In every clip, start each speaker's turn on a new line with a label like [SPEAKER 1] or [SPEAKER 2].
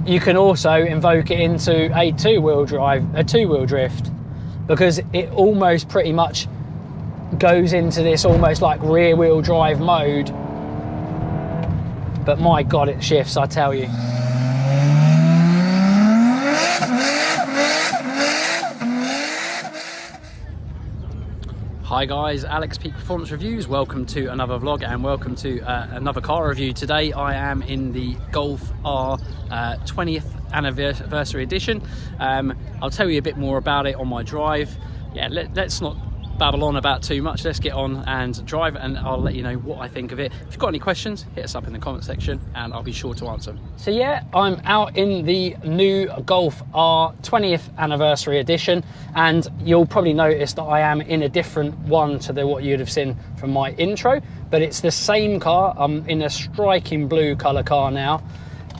[SPEAKER 1] you can also invoke it into a two-wheel drift, because it almost pretty much goes into this almost like rear wheel drive mode. But my God, it shifts, I tell you. Hi guys, Alex Peak Performance Reviews. Welcome to another vlog and welcome to another car review. Today I am in the Golf R 20th anniversary edition. I'll tell you a bit more about it on my drive. Yeah, let's not babble on about too much. Let's get on and drive, and I'll let you know what I think of it. If you've got any questions, hit us up in the comment section and I'll be sure to answer them. So yeah, I'm out in the new Golf R 20th anniversary edition, and you'll probably notice that I am in a different one to what you'd have seen from my intro, but it's the same car. I'm in a striking blue colour car now,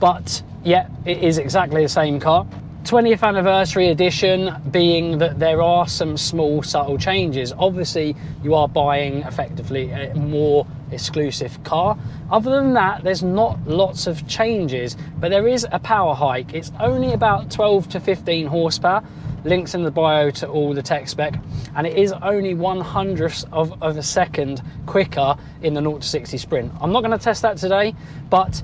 [SPEAKER 1] but yeah, it is exactly the same car. 20th anniversary edition being that there are some small subtle changes. Obviously you are buying effectively a more exclusive car. Other than that, there's not lots of changes, but there is a power hike. It's only about 12 to 15 horsepower. Links in the bio to all the tech spec, and it is only 1/100th of a second quicker in the 0 to 60 sprint. I'm not going to test that today, but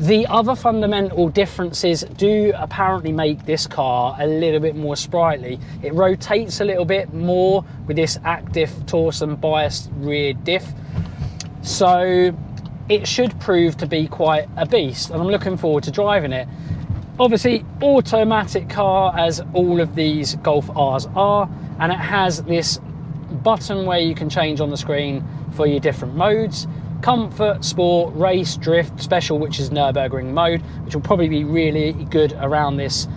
[SPEAKER 1] the other fundamental differences do apparently make this car a little bit more sprightly. It rotates a little bit more with this active torque and biased rear diff, so it should prove to be quite a beast, and I'm looking forward to driving it. Obviously automatic car, as all of these Golf Rs are, and it has this button where you can change on the screen for your different modes: comfort, sport, race, drift, special, which is Nürburgring mode, which will probably be really good around this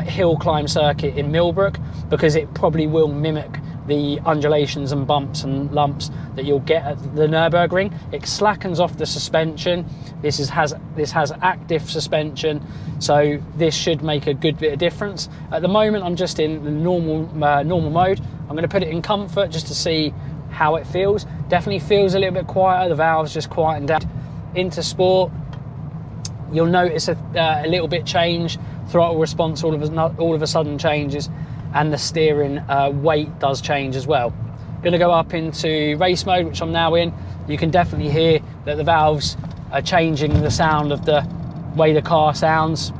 [SPEAKER 1] hill climb circuit in Millbrook, because it probably will mimic the undulations and bumps and lumps that you'll get at the Nürburgring. It slackens off the suspension. This has active suspension, so this should make a good bit of difference. At the moment I'm just in the normal mode. I'm going to put it in comfort just to see how it feels. Definitely feels a little bit quieter. The valves just quietened down. Into sport, you'll notice a little bit change. Throttle response all of a sudden changes, and the steering weight does change as well. Going to go up into race mode, which I'm now in. You can definitely hear that the valves are changing the sound of the way the car sounds,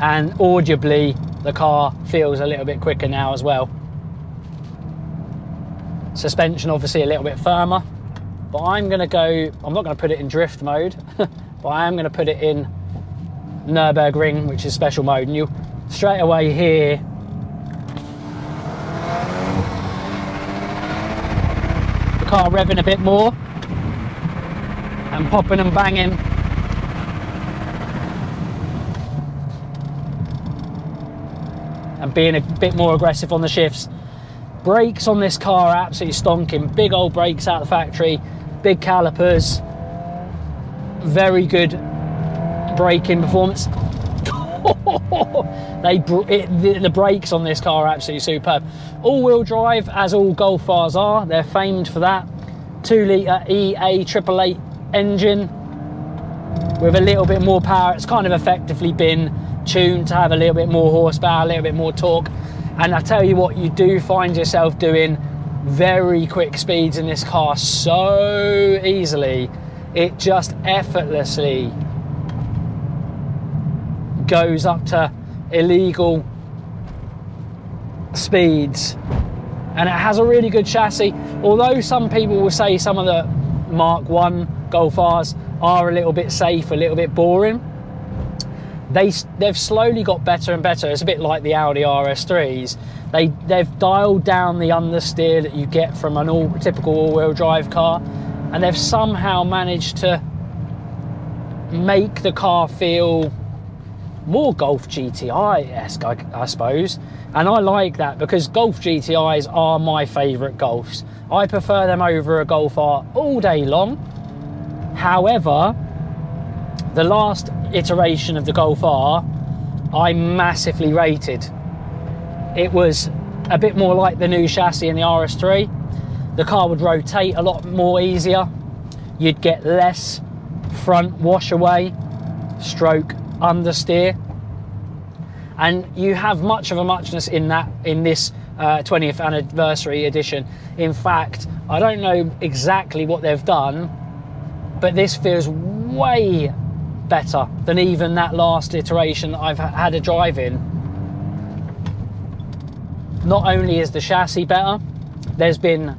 [SPEAKER 1] and audibly the car feels a little bit quicker now as well. Suspension obviously a little bit firmer, but I'm not going to put it in drift mode, but I am going to put it in Nürburgring, which is special mode, and you straight away hear the car revving a bit more and popping and banging. And being a bit more aggressive on the shifts. Brakes on this car are absolutely stonking. Big old brakes out of the factory, big calipers, very good braking performance. The brakes on this car are absolutely superb. All-wheel drive, as all Golf Rs are. They're famed for that. 2-litre EA888 engine with a little bit more power. It's kind of effectively been tuned to have a little bit more horsepower, a little bit more torque. And I tell you what, you do find yourself doing very quick speeds in this car so easily. It just effortlessly goes up to illegal speeds, and it has a really good chassis. Although some people will say some of the Mark 1 Golf Rs are a little bit safe, a little bit boring, they've slowly got better and better. It's a bit like the Audi RS3s. They've dialed down the understeer that you get from an typical all-wheel drive car, and they've somehow managed to make the car feel more Golf GTI-esque, I suppose. And I like that, because Golf GTIs are my favourite Golfs. I prefer them over a Golf R all day long. However, the last iteration of the Golf R I massively rated. It was a bit more like the new chassis in the RS3. The car would rotate a lot more easier. You'd get less front wash away, stroke understeer, and you have much of a muchness in this 20th anniversary edition. In fact, I don't know exactly what they've done, but this feels way better than even that last iteration I've had a drive in. Not only is the chassis better, there's been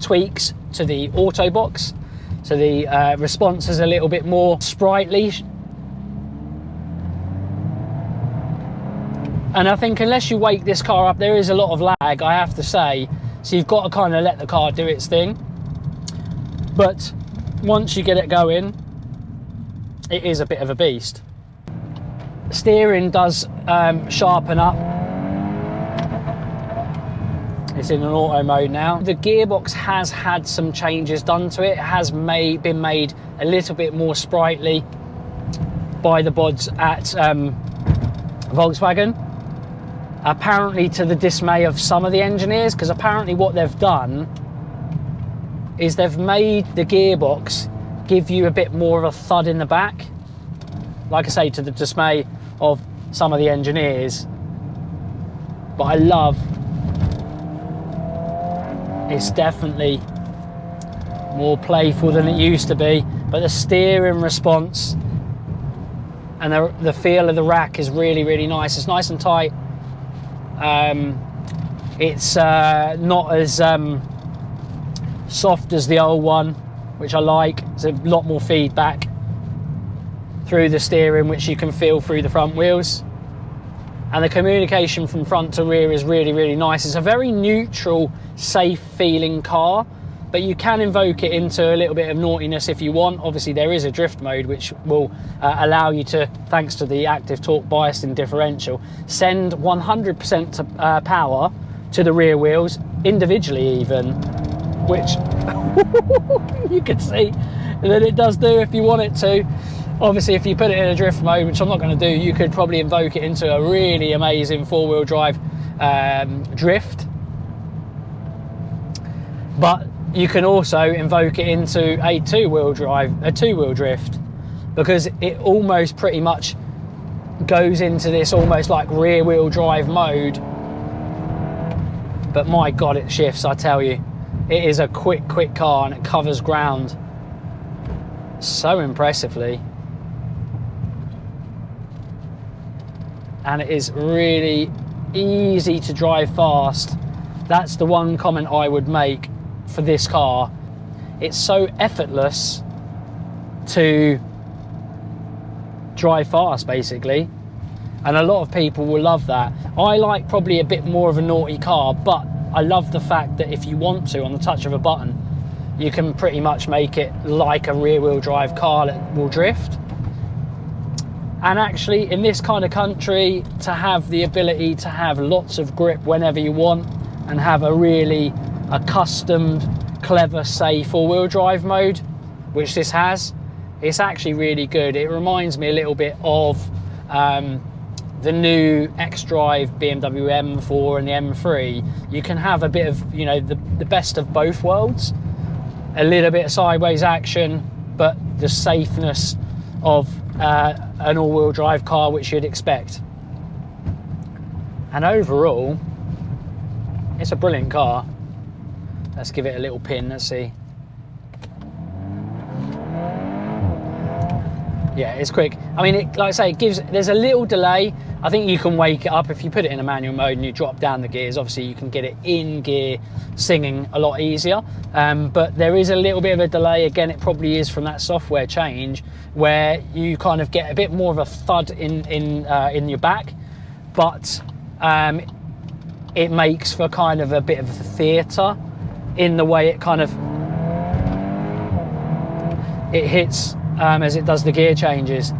[SPEAKER 1] tweaks to the auto box, so the response is a little bit more sprightly. And I think unless you wake this car up, there is a lot of lag, I have to say. So you've got to kind of let the car do its thing. But once you get it going, it is a bit of a beast. Steering does sharpen up. It's in an auto mode now. The gearbox has had some changes done to it. It has been made a little bit more sprightly by the bods at Volkswagen. Apparently to the dismay of some of the engineers, because apparently what they've done is they've made the gearbox give you a bit more of a thud in the back. Like I say, to the dismay of some of the engineers. But I love, it's definitely more playful than it used to be, but the steering response and the feel of the rack is really, really nice. It's nice and tight. It's not as soft as the old one, which I like. There's a lot more feedback through the steering, which you can feel through the front wheels. And the communication from front to rear is really, really nice. It's a very neutral, safe feeling car, but you can invoke it into a little bit of naughtiness if you want. Obviously there is a drift mode which will allow you to, thanks to the active torque biasing differential, send 100% power to the rear wheels individually even, which you can see that it does do if you want it to. Obviously if you put it in a drift mode, which I'm not going to do, you could probably invoke it into a really amazing four-wheel drive drift. But you can also invoke it into a two-wheel drift, because it almost pretty much goes into this almost like rear-wheel drive mode. But my God, it shifts, I tell you. It is a quick car, and it covers ground so impressively. And it is really easy to drive fast. That's the one comment I would make for this car. It's so effortless to drive fast, basically, and a lot of people will love that. I like probably a bit more of a naughty car, but I love the fact that if you want to, on the touch of a button, you can pretty much make it like a rear-wheel drive car that will drift. And actually, in this kind of country, to have the ability to have lots of grip whenever you want and have a really accustomed, clever, safe four-wheel drive mode, which this has, it's actually really good. It reminds me a little bit of the new X-Drive BMW M4 and the M3. You can have a bit of, you know, the best of both worlds. A little bit of sideways action, but the safeness of an all-wheel drive car, which you'd expect. And overall, it's a brilliant car. Let's give it a little pin, let's see. Yeah, it's quick. I mean, like I say, there's a little delay. I think you can wake it up if you put it in a manual mode and you drop down the gears. Obviously, you can get it in gear singing a lot easier. But there is a little bit of a delay. Again, it probably is from that software change where you kind of get a bit more of a thud in your back. But it makes for kind of a bit of a theatre in the way it kind of hits as it does the gear changes.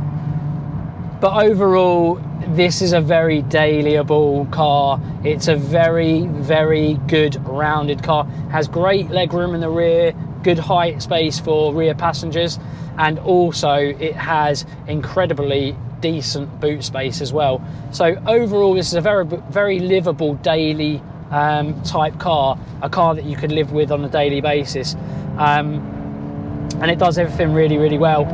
[SPEAKER 1] But overall, this is a very dailyable car. It's a very, very good rounded car. Has great legroom in the rear, good height space for rear passengers, and also it has incredibly decent boot space as well. So overall, this is a very, very livable daily type car, a car that you could live with on a daily basis, and it does everything really, really well.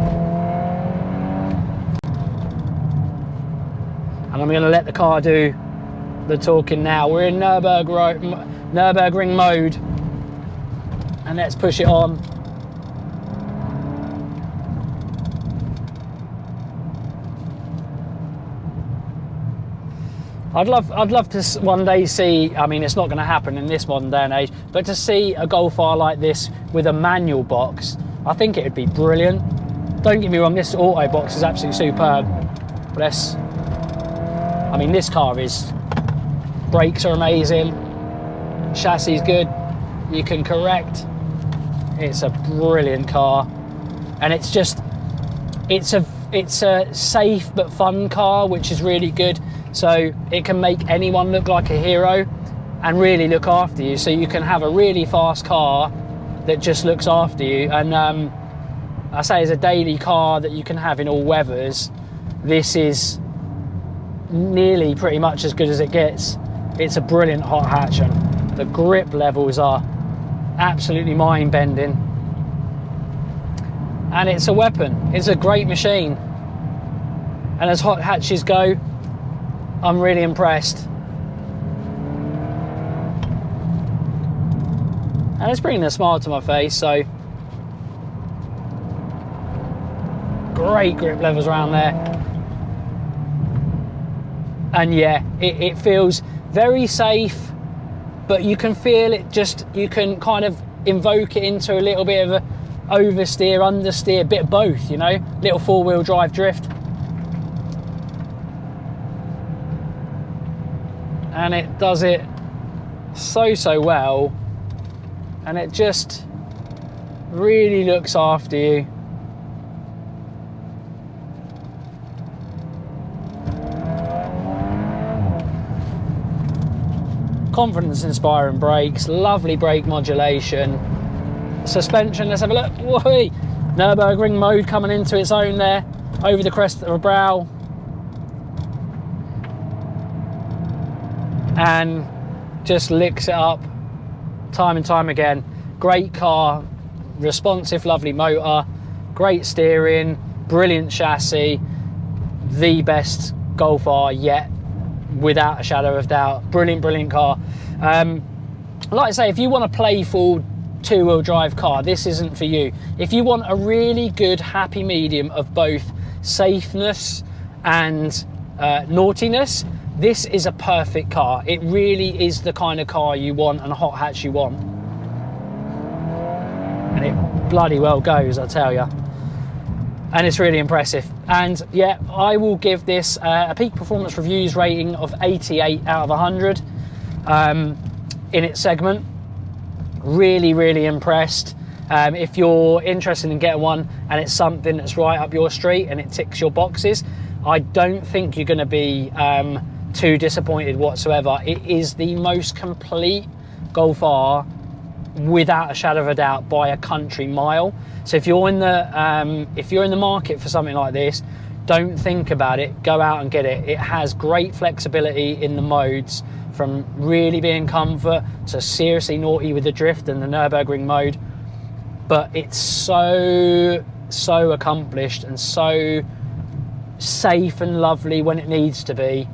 [SPEAKER 1] And I'm going to let the car do the talking now. We're in Nürburgring mode, and let's push it on. I'd love to one day see, I mean, it's not going to happen in this modern day and age, but to see a Golf R like this with a manual box, I think it would be brilliant. Don't get me wrong, this auto box is absolutely superb. But I mean, this car is, brakes are amazing, chassis is good, you can correct. It's a brilliant car, and it's just, it's a safe but fun car, which is really good. So it can make anyone look like a hero and really look after you. So you can have a really fast car that just looks after you. And I say, as a daily car that you can have in all weathers, this is nearly pretty much as good as it gets. It's a brilliant hot hatch, and the grip levels are absolutely mind-bending. And it's a weapon. It's a great machine. And as hot hatches go, I'm really impressed. And it's bringing a smile to my face, so great grip levels around there. And yeah, it feels very safe, but you can feel it just, you can kind of invoke it into a little bit of a oversteer, understeer, bit of both, you know, little four-wheel drive drift. And it does it so well, and it just really looks after you. Confidence inspiring brakes, lovely brake modulation, suspension, let's have a look. Whee! Nürburgring mode coming into its own there, over the crest of a brow. And just licks it up time and time again. Great car, responsive, lovely motor, great steering, brilliant chassis, the best Golf R yet, without a shadow of doubt. Brilliant car. Like I say, if you want a playful two-wheel drive car, this isn't for you. If you want a really good happy medium of both safeness and naughtiness, this is a perfect car. It really is the kind of car you want and hot hatch you want. And it bloody well goes, I tell you. And it's really impressive. And yeah, I will give this a peak performance reviews rating of 88 out of 100 in its segment. Really impressed. If you're interested in getting one and it's something that's right up your street and it ticks your boxes, I don't think you're going to be too disappointed whatsoever. It is the most complete Golf R without a shadow of a doubt by a country mile. So if you're in the market for something like this, don't think about it, go out and get it. It has great flexibility in the modes, from really being comfort to seriously naughty with the drift and the Nürburgring mode. But it's so accomplished and so safe and lovely when it needs to be,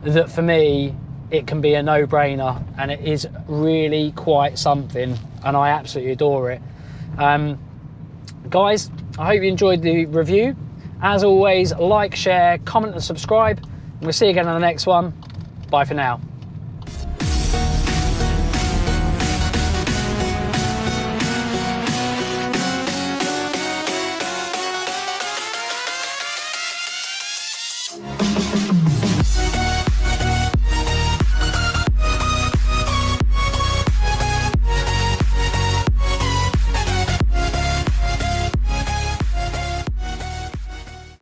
[SPEAKER 1] that for me it can be a no-brainer, and it is really quite something, and I absolutely adore it. Guys, I hope you enjoyed the review. As always, like, share, comment and subscribe, and we'll see you again on the next one. Bye for now.